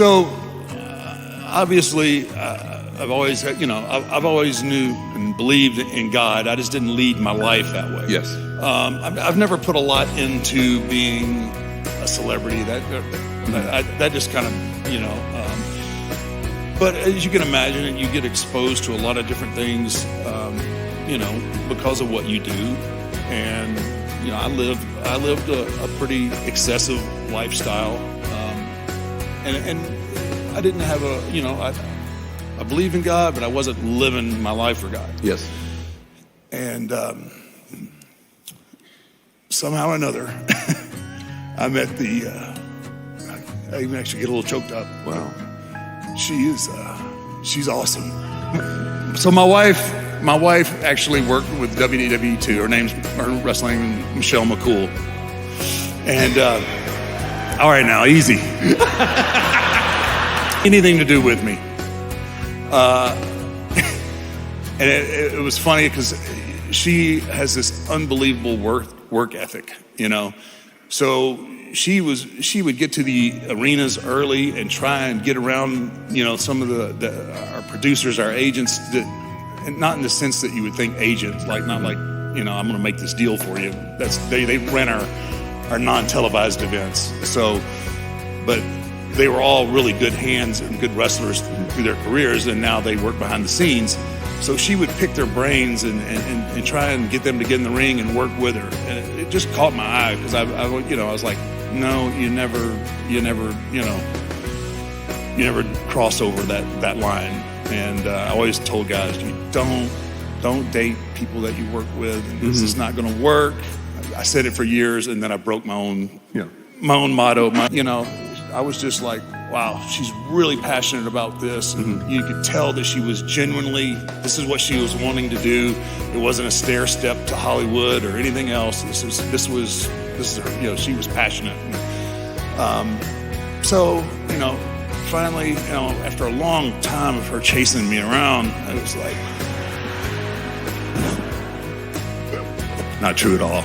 So obviously, I've always, I've always knew and believed in God. I just didn't lead my life that way. Yes. I've never put a lot into being a celebrity. That just kind of, but as you can imagine, you get exposed to a lot of different things, because of what you do. And, I lived a pretty excessive lifestyle. And I didn't have I believe in God, but I wasn't living my life for God. Yes. And somehow or another, I met I even actually get a little choked up. Wow. She's awesome. So my wife actually worked with WWE2. Her wrestling, Michelle McCool. And, all right now, easy. Anything to do with me. And it was funny because she has this unbelievable work ethic, So she would get to the arenas early and try and get around, some of our producers, our agents, and not in the sense that you would think agents, not like, I'm going to make this deal for you. They ran our non-televised events. So, but they were all really good hands and good wrestlers through their careers, and now they work behind the scenes. So she would pick their brains and try and get them to get in the ring and work with her. And it just caught my eye because I was like, no, you never cross over that line. And I always told guys, you don't date people that you work with. And this is not going to work. I said it for years, and then I broke my own motto. I was just like, wow, she's really passionate about this. And you could tell that she was this is what she was wanting to do. It wasn't a stair step to Hollywood or anything else. This is her, she was passionate. So, finally, after a long time of her chasing me around, I was like, not true at all.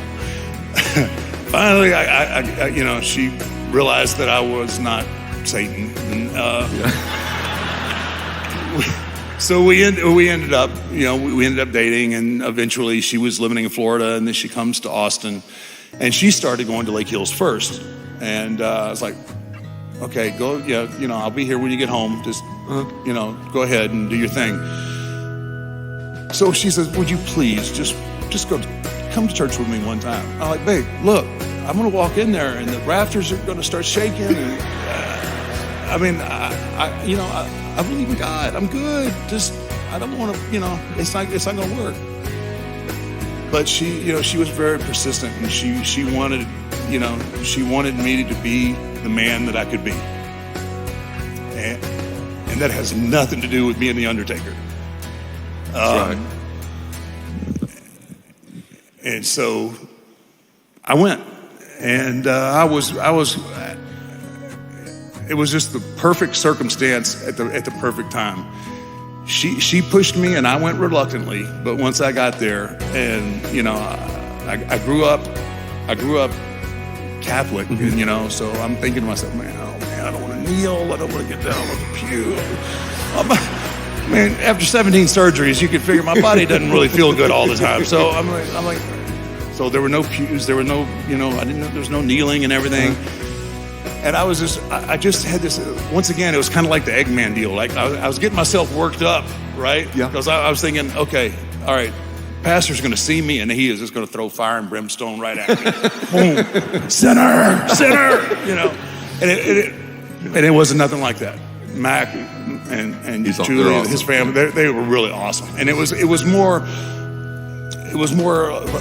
Finally, she realized that I was not Satan. And, so we ended up dating, and eventually she was living in Florida, and then she comes to Austin, and she started going to Lake Hills first. And I was like, okay, go, I'll be here when you get home. Just, go ahead and do your thing. So she says, would you please just come to church with me one time? I'm like, babe, look, I'm going to walk in there and the rafters are going to start shaking. And I believe in God. I'm good. Just, I don't want to, it's not going to work. But she was very persistent, and she wanted me to be the man that I could be. And that has nothing to do with being the Undertaker. That's right. And so I went, and it was just the perfect circumstance at the perfect time. She pushed me, and I went reluctantly. But once I got there, and I grew up Catholic, and so I'm thinking to myself, man, I don't want to kneel, I don't want to get down on the pew. Man, after 17 surgeries, you can figure my body doesn't really feel good all the time. So I'm like, so there were no pews, there were no, I didn't know there was no kneeling and everything. And I just had this, once again, it was kind of like the Eggman deal. Like I was getting myself worked up, right? Yeah. Because I was thinking, okay, all right, pastor's going to see me, and he is just going to throw fire and brimstone right at me. Boom, sinner, and it wasn't nothing like that. Mac and Julie, awesome. His family, they were really awesome. And it was more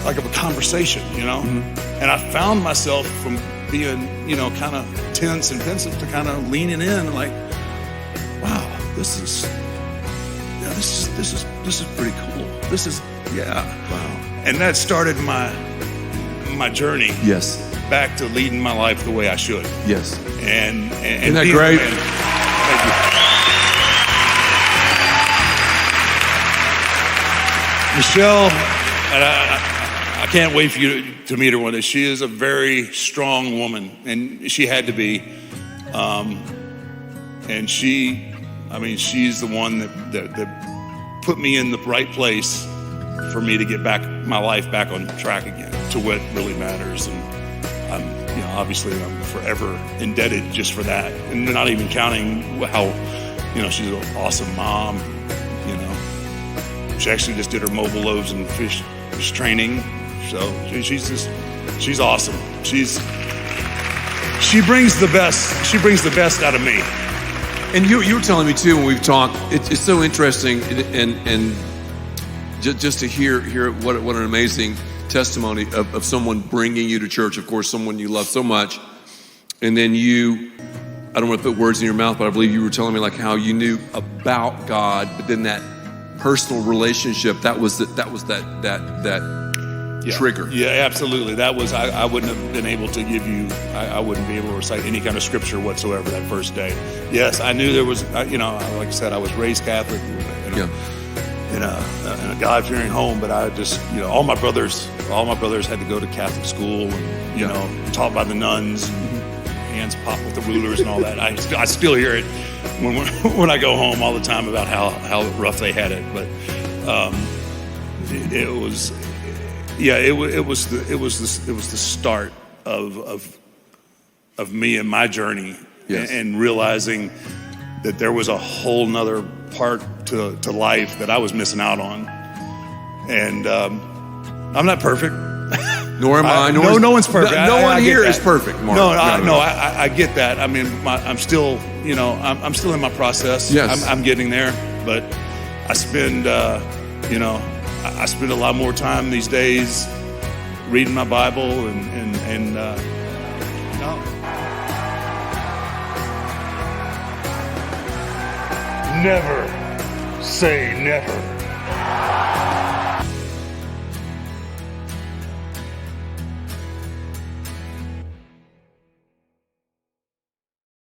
like a conversation, And I found myself from being, kind of tense and pensive to kind of leaning in and like, wow, this is pretty cool. Wow. And that started my journey. Yes. Back to leading my life the way I should. Yes. And isn't that great? Thank you. Michelle, and I can't wait for you to meet her one day. She is a very strong woman, and she had to be. And she's the one that put me in the right place for me to get my life back on track again to what really matters. And obviously I'm forever indebted just for that. And not even counting how, she's an awesome mom. She actually just did her mobile loaves and fish training. So she's awesome. She brings the best. She brings the best out of me. And you were telling me too when we've talked. It's so interesting, and just to hear what an amazing testimony of someone bringing you to church. Of course, someone you love so much, and then I don't want to put words in your mouth, but I believe you were telling me like how you knew about God, but then that personal relationship that was that trigger. Yeah, absolutely. That was I wouldn't have been able to give you. I wouldn't be able to recite any kind of scripture whatsoever that first day. Yes, I knew there was. Like I said, I was raised Catholic in a God-fearing home, but I just all my brothers had to go to Catholic school, and taught by the nuns, and hands popped with the rulers and all that. I still hear it when I go home all the time about how rough they had it, but it was. Yeah, it was the start of me and my journey, and realizing that there was a whole nother part to life that I was missing out on. And I'm not perfect. Nor am I. No one's perfect. No one here is perfect, Mark. I get that. I mean, I'm still, I'm still in my process. Yes. I'm getting there, but I spend, I spend a lot more time these days reading my Bible and Never say never.